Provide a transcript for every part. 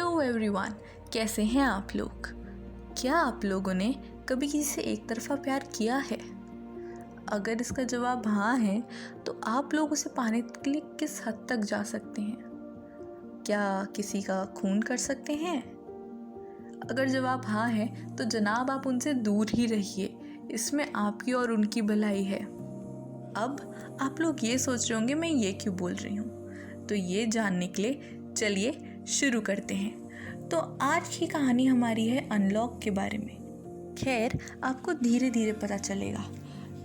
Hello everyone, कैसे हैं आप लोग। क्या आप लोगों ने कभी किसी से एक तरफा प्यार किया है? अगर इसका जवाब हाँ है तो आप लोग उसे पाने के लिए किस हद तक जा सकते हैं? क्या किसी का खून कर सकते हैं? अगर जवाब हाँ है तो जनाब आप उनसे दूर ही रहिए, इसमें आपकी और उनकी भलाई है। अब आप लोग ये सोच रहे होंगे मैं ये क्यों बोल रही हूँ, तो ये जानने के लिए चलिए शुरू करते हैं। तो आज की कहानी हमारी है अनलॉक के बारे में। खैर, आपको धीरे धीरे पता चलेगा।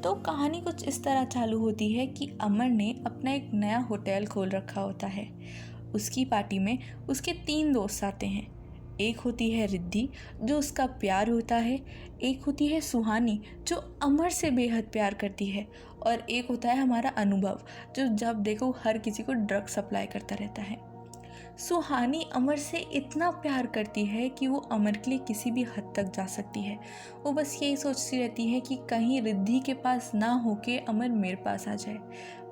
तो कहानी कुछ इस तरह चालू होती है कि अमर ने अपना एक नया होटल खोल रखा होता है। उसकी पार्टी में उसके 3 दोस्त आते हैं। एक होती है रिद्धि जो उसका प्यार होता है, एक होती है सुहानी जो अमर से बेहद प्यार करती है, और एक होता है हमारा अनुभव जो जब देखो हर किसी को ड्रग सप्लाई करता रहता है। सुहानी अमर से इतना प्यार करती है कि वो अमर के लिए किसी भी हद तक जा सकती है। वो बस यही सोचती रहती है कि कहीं रिद्धि के पास ना होके अमर मेरे पास आ जाए।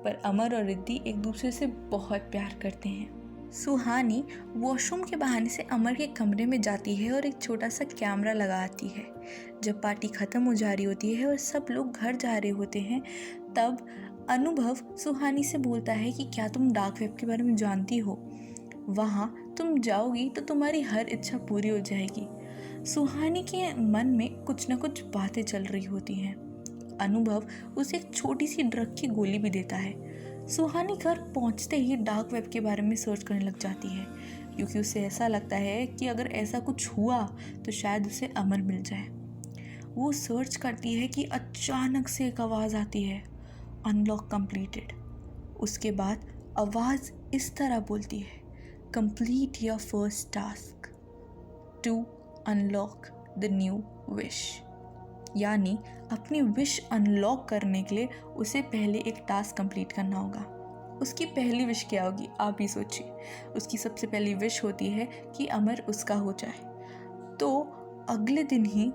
पर अमर और रिद्धि एक दूसरे से बहुत प्यार करते हैं। सुहानी वॉशरूम के बहाने से अमर के कमरे में जाती है और एक छोटा सा कैमरा लगा आती है। जब पार्टी ख़त्म हो जा रही होती है और सब लोग घर जा रहे होते हैं, तब अनुभव सुहानी से बोलता है कि क्या तुम डार्क वेब के बारे में जानती हो? वहाँ तुम जाओगी तो तुम्हारी हर इच्छा पूरी हो जाएगी। सुहानी के मन में कुछ न कुछ बातें चल रही होती हैं। अनुभव उसे एक छोटी सी ड्रग की गोली भी देता है। सुहानी घर पहुंचते ही डार्क वेब के बारे में सर्च करने लग जाती है, क्योंकि उसे ऐसा लगता है कि अगर ऐसा कुछ हुआ तो शायद उसे अमर मिल जाए। वो सर्च करती है कि अचानक से एक आवाज़ आती है, अनलॉक कंप्लीटेड। उसके बाद आवाज़ इस तरह बोलती है, complete your first task to unlock the new wish. यानी अपनी विश अनलॉक करने के लिए उसे पहले एक टास्क कंप्लीट करना होगा। उसकी पहली विश क्या होगी, आप ही सोचिए। उसकी सबसे पहली विश होती है कि अमर उसका हो जाए। तो अगले दिन ही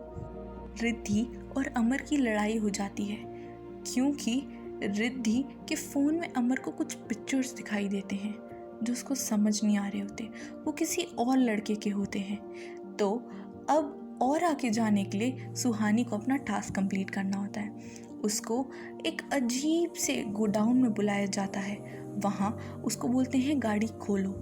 रिद्धि और अमर की लड़ाई हो जाती है, क्योंकि रिद्धि के फ़ोन में अमर को कुछ पिक्चर्स दिखाई देते हैं जो उसको समझ नहीं आ रहे होते। वो किसी और लड़के के होते हैं। तो अब और आगे जाने के लिए सुहानी को अपना टास्क कंप्लीट करना होता है। उसको एक अजीब से गोडाउन में बुलाया जाता है। वहाँ उसको बोलते हैं गाड़ी खोलो।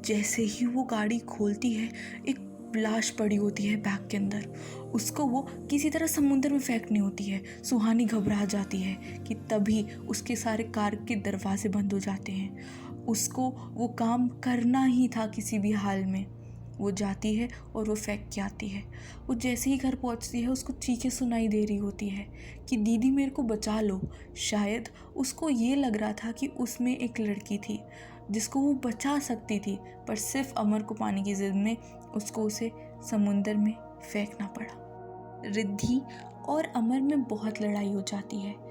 जैसे ही वो गाड़ी खोलती है, एक लाश पड़ी होती है बैग के अंदर। उसको वो किसी तरह समुद्र में फेंकनी होती है। सुहानी घबरा जाती है कि तभी उसके सारे कार के दरवाजे बंद हो जाते हैं। उसको वो काम करना ही था किसी भी हाल में। वो जाती है और वो फेंक के आती है। वो जैसे ही घर पहुंचती है, उसको चीखें सुनाई दे रही होती है कि दीदी मेरे को बचा लो। शायद उसको ये लग रहा था कि उसमें एक लड़की थी जिसको वो बचा सकती थी, पर सिर्फ अमर को पाने की जिद में उसको उसे समुंदर में फेंकना पड़ा। रिद्धि और अमर में बहुत लड़ाई हो जाती है।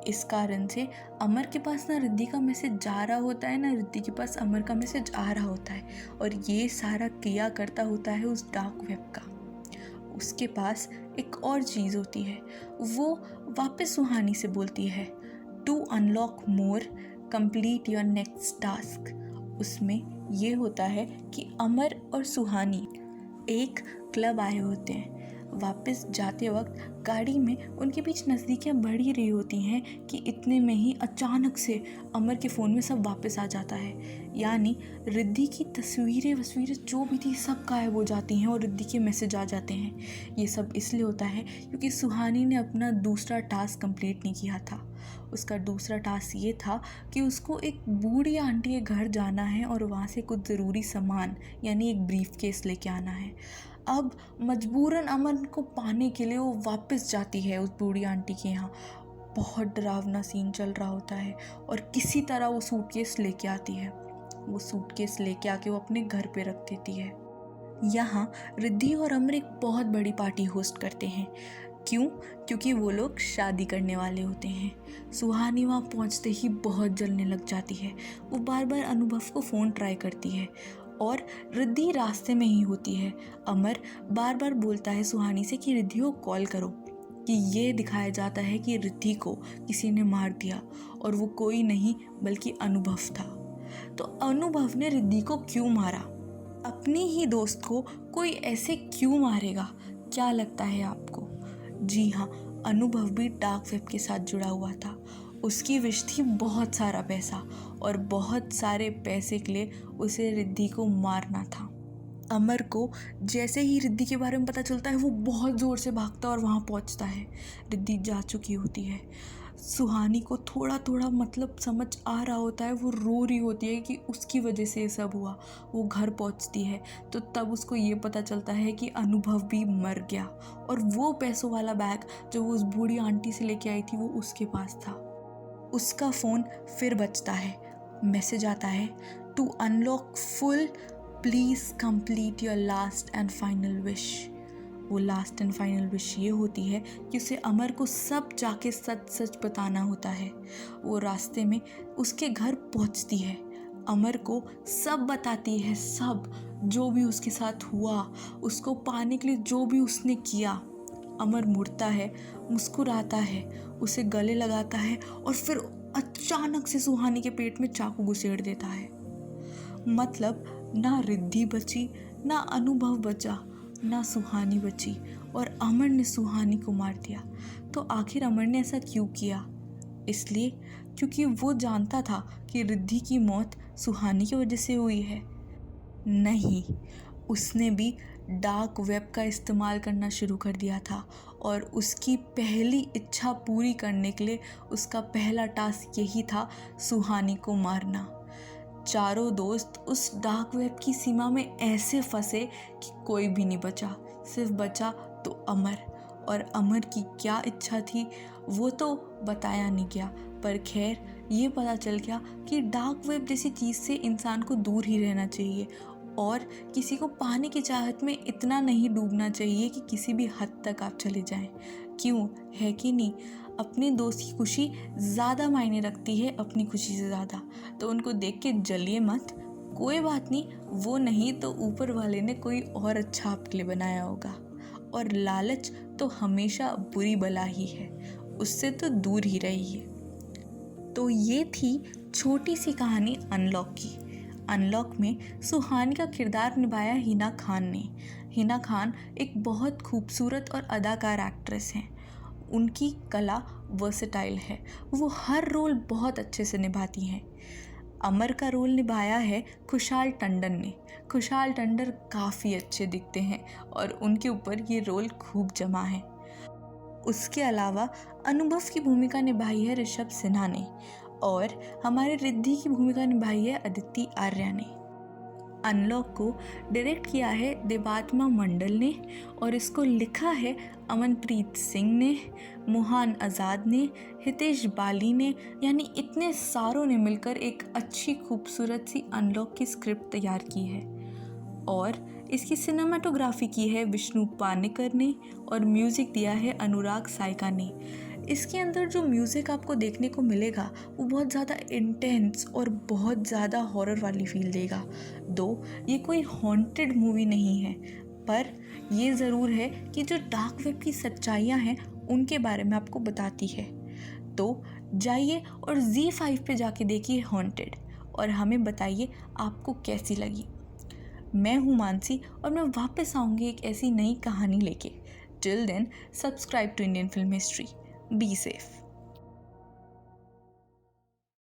इस कारण से अमर के पास ना रिद्धि का मैसेज जा रहा होता है, ना रिद्धि के पास अमर का मैसेज आ रहा होता है, और ये सारा किया करता होता है उस डार्क वेब का। उसके पास एक और चीज़ होती है। वो वापस सुहानी से बोलती है, to unlock more complete your next task. उसमें ये होता है कि अमर और सुहानी एक क्लब आए होते हैं। वापस जाते वक्त गाड़ी में उनके बीच नज़दीकियाँ बढ़ ही रही होती हैं कि इतने में ही अचानक से अमर के फ़ोन में सब वापस आ जाता है। यानी रिद्धि की तस्वीरें जो भी थी सब गायब हो जाती हैं और रिद्धि के मैसेज आ जाते हैं। ये सब इसलिए होता है क्योंकि सुहानी ने अपना दूसरा टास्क कंप्लीट नहीं किया था। उसका दूसरा टास्क ये था कि उसको एक बूढ़ी आंटी के घर जाना है और वहाँ से कुछ ज़रूरी सामान यानी एक ब्रीफ केस लेके आना है। अब मजबूरन अमर को पाने के लिए वो वापस जाती है उस बूढ़ी आंटी के यहाँ। बहुत डरावना सीन चल रहा होता है और किसी तरह वो सूटकेस लेके आती है। वो सूटकेस लेके आके वो अपने घर पे रख देती है। यहाँ रिद्धि और अमर एक बहुत बड़ी पार्टी होस्ट करते हैं। क्यों? क्योंकि वो लोग शादी करने वाले होते हैं। सुहानी वहाँ पहुँचते ही बहुत जलने लग जाती है। वो बार बार अनुभव को फ़ोन ट्राई करती है और रिद्धि रास्ते में ही होती है। अमर बार बार बोलता है सुहानी से कि रिद्धि को कॉल करो, कि ये दिखाया जाता है कि रिद्धि को किसी ने मार दिया और वो कोई नहीं बल्कि अनुभव था। तो अनुभव ने रिद्धि को क्यों मारा, अपने ही दोस्त को कोई ऐसे क्यों मारेगा? क्या लगता है आपको? जी हाँ, अनुभव भी डार्क वेब के साथ जुड़ा हुआ था। उसकी विश थी बहुत सारा पैसा, और बहुत सारे पैसे के लिए उसे रिद्धि को मारना था। अमर को जैसे ही रिद्धि के बारे में पता चलता है वो बहुत ज़ोर से भागता है और वहाँ पहुँचता है। रिद्धि जा चुकी होती है। सुहानी को थोड़ा थोड़ा मतलब समझ आ रहा होता है, वो रो रही होती है कि उसकी वजह से ये सब हुआ। वो घर पहुंचती है तो तब उसको ये पता चलता है कि अनुभव भी मर गया, और वो पैसों वाला बैग जो वो उस बूढ़ी आंटी से लेके आई थी वो उसके पास था। उसका फ़ोन फिर बजता है। मैसेज आता है, to unlock full please complete your last and final wish. वो लास्ट एंड फाइनल विश ये होती है कि उसे अमर को सब जाके सच सच बताना होता है। वो रास्ते में उसके घर पहुंचती है, अमर को सब बताती है, सब जो भी उसके साथ हुआ, उसको पाने के लिए जो भी उसने किया। अमर मुड़ता है, मुस्कुराता है, उसे गले लगाता है और फिर अचानक से सुहानी के पेट में चाकू घुसेड़ देता है। मतलब ना रिद्धि बची, ना अनुभव बचा, ना सुहानी बची, और अमर ने सुहानी को मार दिया। तो आखिर अमर ने ऐसा क्यों किया? इसलिए क्योंकि वो जानता था कि रिद्धि की मौत सुहानी की वजह से हुई है। नहीं, उसने भी डार्क वेब का इस्तेमाल करना शुरू कर दिया था, और उसकी पहली इच्छा पूरी करने के लिए उसका पहला टास्क यही था, सुहानी को मारना। चारों दोस्त उस डार्क वेब की सीमा में ऐसे फंसे कि कोई भी नहीं बचा, सिर्फ बचा तो अमर। और अमर की क्या इच्छा थी वो तो बताया नहीं गया, पर खैर ये पता चल गया कि डार्क वेब जैसी चीज़ से इंसान को दूर ही रहना चाहिए, और किसी को पाने की चाहत में इतना नहीं डूबना चाहिए कि किसी भी हद तक आप चले जाएं। क्यों, है कि नहीं? अपने दोस्त की खुशी ज़्यादा मायने रखती है अपनी खुशी से ज़्यादा। तो उनको देख के जलिए मत, कोई बात नहीं, वो नहीं तो ऊपर वाले ने कोई और अच्छा आपके लिए बनाया होगा। और लालच तो हमेशा बुरी बला ही है, उससे तो दूर ही रहिए। तो ये थी छोटी सी कहानी अनलॉक की। अनलॉक में सुहानी का किरदार निभाया हिना खान ने। हिना खान एक बहुत खूबसूरत और अदाकार एक्ट्रेस हैं। उनकी कला वर्सेटाइल है, वो हर रोल बहुत अच्छे से निभाती हैं। अमर का रोल निभाया है खुशहाल टंडन ने। खुशहाल टंडन काफ़ी अच्छे दिखते हैं और उनके ऊपर ये रोल खूब जमा है। उसके अलावा अनुभव की भूमिका निभाई है ऋषभ सिन्हा ने, और हमारे रिद्धि की भूमिका निभाई है अदिति आर्या ने। अनलॉक को डायरेक्ट किया है देवात्मा मंडल ने, और इसको लिखा है अमनप्रीत सिंह ने, मोहन आज़ाद ने, हितेश बाली ने, यानी इतने सारों ने मिलकर एक अच्छी खूबसूरत सी अनलॉक की स्क्रिप्ट तैयार की है। और इसकी सिनेमाटोग्राफी की है विष्णु पानेकर ने, और म्यूज़िक दिया है अनुराग सायका ने। इसके अंदर जो म्यूज़िक आपको देखने को मिलेगा वो बहुत ज़्यादा इंटेंस और बहुत ज़्यादा हॉरर वाली फील देगा। दो ये कोई हॉन्टेड मूवी नहीं है, पर ये ज़रूर है कि जो डार्क वेब की सच्चाइयाँ हैं उनके बारे में आपको बताती है। तो जाइए और ZEE5 पे जाके देखिए हॉन्टेड, और हमें बताइए आपको कैसी लगी। मैं हूँ मानसी, और मैं वापस आऊँगी एक ऐसी नई कहानी लेके। Till then, subscribe to Indian film history. Be safe.